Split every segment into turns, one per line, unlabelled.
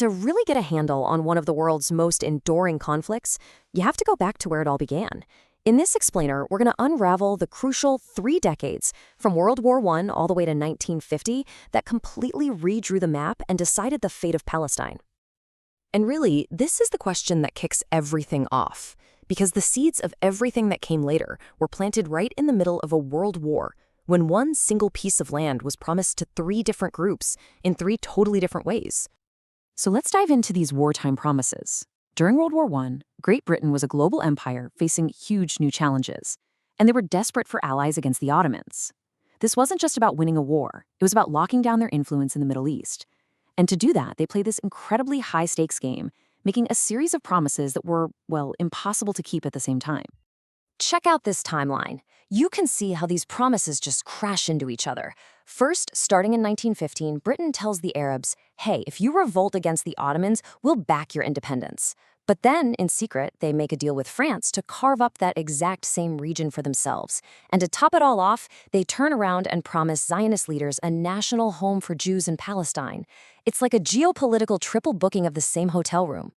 To really get a handle on one of the world's most enduring conflicts, you have to go back to where it all began. In this explainer, we're going to unravel the crucial 3 decades from World War I all the way to 1950 that completely redrew the map and decided the fate of Palestine. And really, this is the question that kicks everything off, because the seeds of everything that came later were planted right in the middle of a world war, when one single piece of land was promised to 3 different groups in 3 totally different ways. So let's dive into these wartime promises. During World War I, Great Britain was a global empire facing huge new challenges, and they were desperate for allies against the Ottomans. This wasn't just about winning a war, it was about locking down their influence in the Middle East. And to do that, they played this incredibly high-stakes game, making a series of promises that were, well, impossible to keep at the same time. Check out this timeline. You can see how these promises just crash into each other. First, starting in 1915, Britain tells the Arabs, hey, if you revolt against the Ottomans, we'll back your independence. But then, in secret, they make a deal with France to carve up that exact same region for themselves. And to top it all off, they turn around and promise Zionist leaders a national home for Jews in Palestine. It's like a geopolitical triple booking of the same hotel room.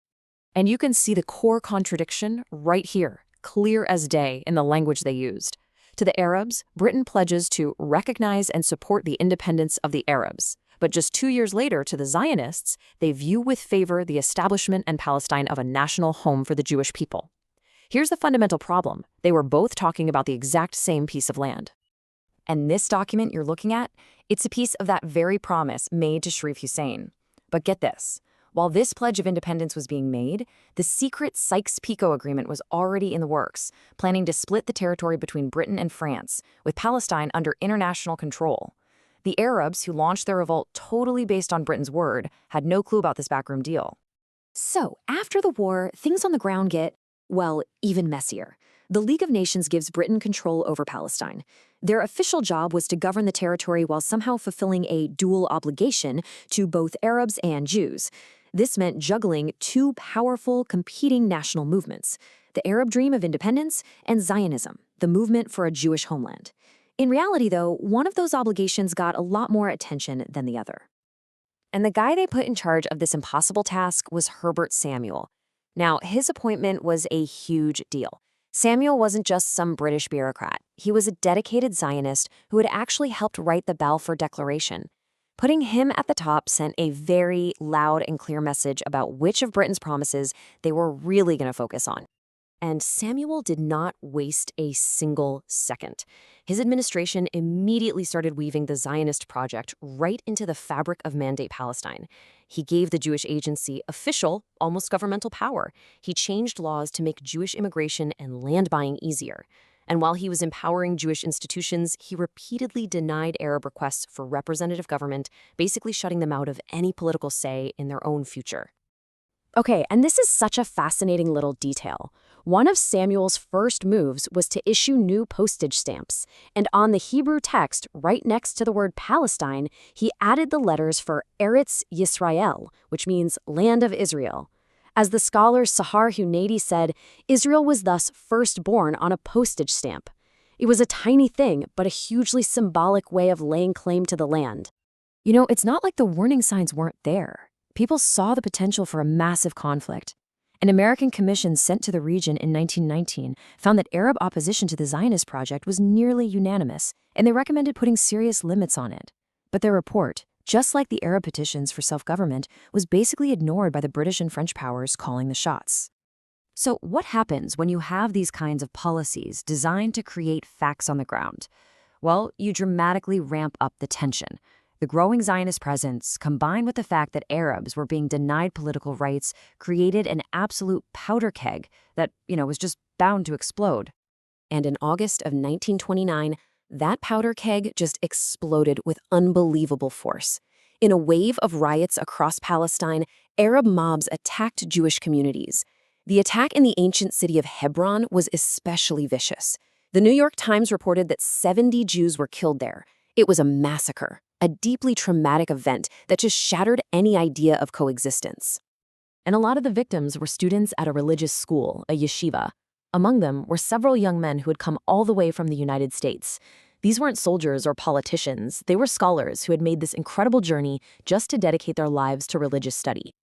And you can see the core contradiction right here, clear as day in the language they used. To the Arabs, Britain pledges to recognize and support the independence of the Arabs. But just 2 years later, to the Zionists, they view with favor the establishment in Palestine of a national home for the Jewish people. Here's the fundamental problem. They were both talking about the exact same piece of land. And this document you're looking at, it's a piece of that very promise made to Sharif Hussein. But get this. While this pledge of independence was being made, the secret Sykes-Picot Agreement was already in the works, planning to split the territory between Britain and France, with Palestine under international control. The Arabs, who launched their revolt totally based on Britain's word, had no clue about this backroom deal. So, after the war, things on the ground get, well, even messier. The League of Nations gives Britain control over Palestine. Their official job was to govern the territory while somehow fulfilling a dual obligation to both Arabs and Jews. This meant juggling 2 powerful, competing national movements, the Arab dream of independence and Zionism, the movement for a Jewish homeland. In reality, though, one of those obligations got a lot more attention than the other. And the guy they put in charge of this impossible task was Herbert Samuel. Now, his appointment was a huge deal. Samuel wasn't just some British bureaucrat. He was a dedicated Zionist who had actually helped write the Balfour Declaration. Putting him at the top sent a very loud and clear message about which of Britain's promises they were really going to focus on. And Samuel did not waste a single second. His administration immediately started weaving the Zionist project right into the fabric of Mandate Palestine. He gave the Jewish Agency official, almost governmental power. He changed laws to make Jewish immigration and land buying easier. And while he was empowering Jewish institutions, he repeatedly denied Arab requests for representative government, basically shutting them out of any political say in their own future. Okay, and this is such a fascinating little detail. One of Samuel's first moves was to issue new postage stamps, and on the Hebrew text, right next to the word Palestine, he added the letters for Eretz Yisrael, which means land of Israel. As the scholar Sahar Hunaydi said, Israel was thus first born on a postage stamp. It was a tiny thing, but a hugely symbolic way of laying claim to the land. You know, it's not like the warning signs weren't there. People saw the potential for a massive conflict. An American commission sent to the region in 1919 found that Arab opposition to the Zionist project was nearly unanimous, and they recommended putting serious limits on it. But their report, just like the Arab petitions for self-government, was basically ignored by the British and French powers calling the shots. So what happens when you have these kinds of policies designed to create facts on the ground? Well, you dramatically ramp up the tension. The growing Zionist presence, combined with the fact that Arabs were being denied political rights, created an absolute powder keg that, was just bound to explode. And in August of 1929, that powder keg just exploded with unbelievable force. In a wave of riots across Palestine, Arab mobs attacked Jewish communities. The attack in the ancient city of Hebron was especially vicious. The New York Times reported that 70 Jews were killed there. It was a massacre, a deeply traumatic event that just shattered any idea of coexistence. And a lot of the victims were students at a religious school, a yeshiva. Among them were several young men who had come all the way from the United States. These weren't soldiers or politicians, they were scholars who had made this incredible journey just to dedicate their lives to religious study.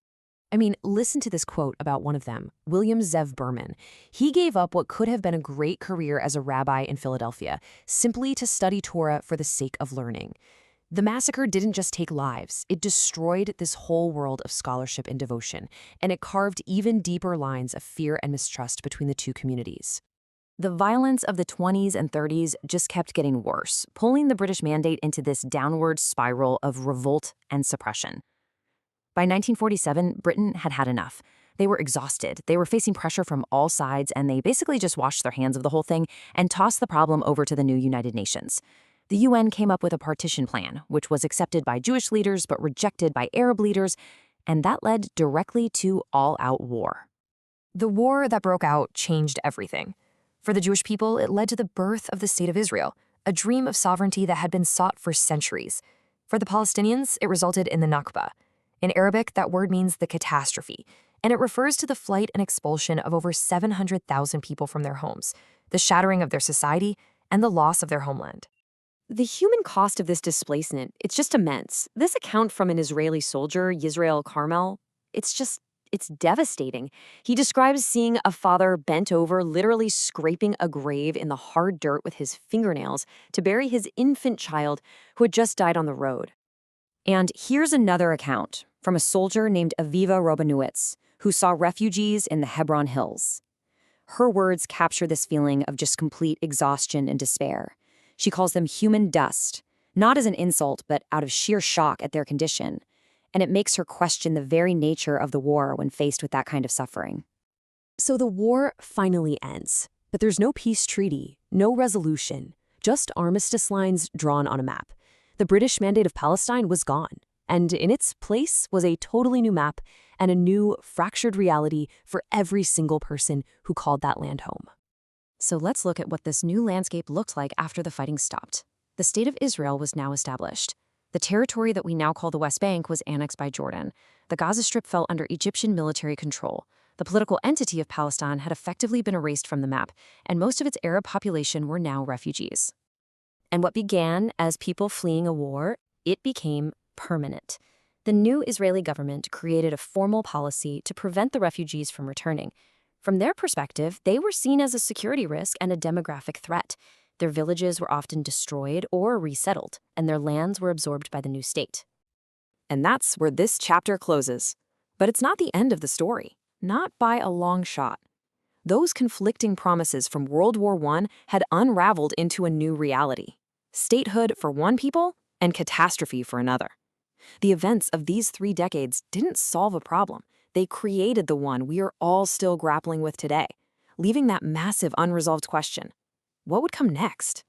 I mean, listen to this quote about one of them, William Zev Berman. He gave up what could have been a great career as a rabbi in Philadelphia simply to study Torah for the sake of learning. The massacre didn't just take lives, it destroyed this whole world of scholarship and devotion, and it carved even deeper lines of fear and mistrust between the two communities. The violence of the 20s and 30s just kept getting worse, pulling the British Mandate into this downward spiral of revolt and suppression. By 1947, Britain had had enough. They were exhausted, they were facing pressure from all sides, and they basically just washed their hands of the whole thing and tossed the problem over to the new United Nations. The UN came up with a partition plan, which was accepted by Jewish leaders but rejected by Arab leaders, and that led directly to all-out war. The war that broke out changed everything. For the Jewish people, it led to the birth of the State of Israel, a dream of sovereignty that had been sought for centuries. For the Palestinians, it resulted in the Nakba. In Arabic, that word means the catastrophe, and it refers to the flight and expulsion of over 700,000 people from their homes, the shattering of their society, and the loss of their homeland. The human cost of this displacement, it's just immense. This account from an Israeli soldier, Yisrael Carmel, it's devastating. He describes seeing a father bent over, literally scraping a grave in the hard dirt with his fingernails to bury his infant child who had just died on the road. And here's another account from a soldier named Aviva Robanowitz, who saw refugees in the Hebron Hills. Her words capture this feeling of just complete exhaustion and despair. She calls them human dust, not as an insult, but out of sheer shock at their condition. And it makes her question the very nature of the war when faced with that kind of suffering. So the war finally ends, but there's no peace treaty, no resolution, just armistice lines drawn on a map. The British Mandate of Palestine was gone, and in its place was a totally new map and a new, fractured reality for every single person who called that land home. So let's look at what this new landscape looked like after the fighting stopped. The State of Israel was now established. The territory that we now call the West Bank was annexed by Jordan. The Gaza Strip fell under Egyptian military control. The political entity of Palestine had effectively been erased from the map, and most of its Arab population were now refugees. And what began as people fleeing a war, it became permanent. The new Israeli government created a formal policy to prevent the refugees from returning. From their perspective, they were seen as a security risk and a demographic threat. Their villages were often destroyed or resettled, and their lands were absorbed by the new state. And that's where this chapter closes. But it's not the end of the story, not by a long shot. Those conflicting promises from World War I had unraveled into a new reality. Statehood for one people and catastrophe for another. The events of these 3 decades didn't solve a problem. They created the one we are all still grappling with today, leaving that massive unresolved question. What would come next?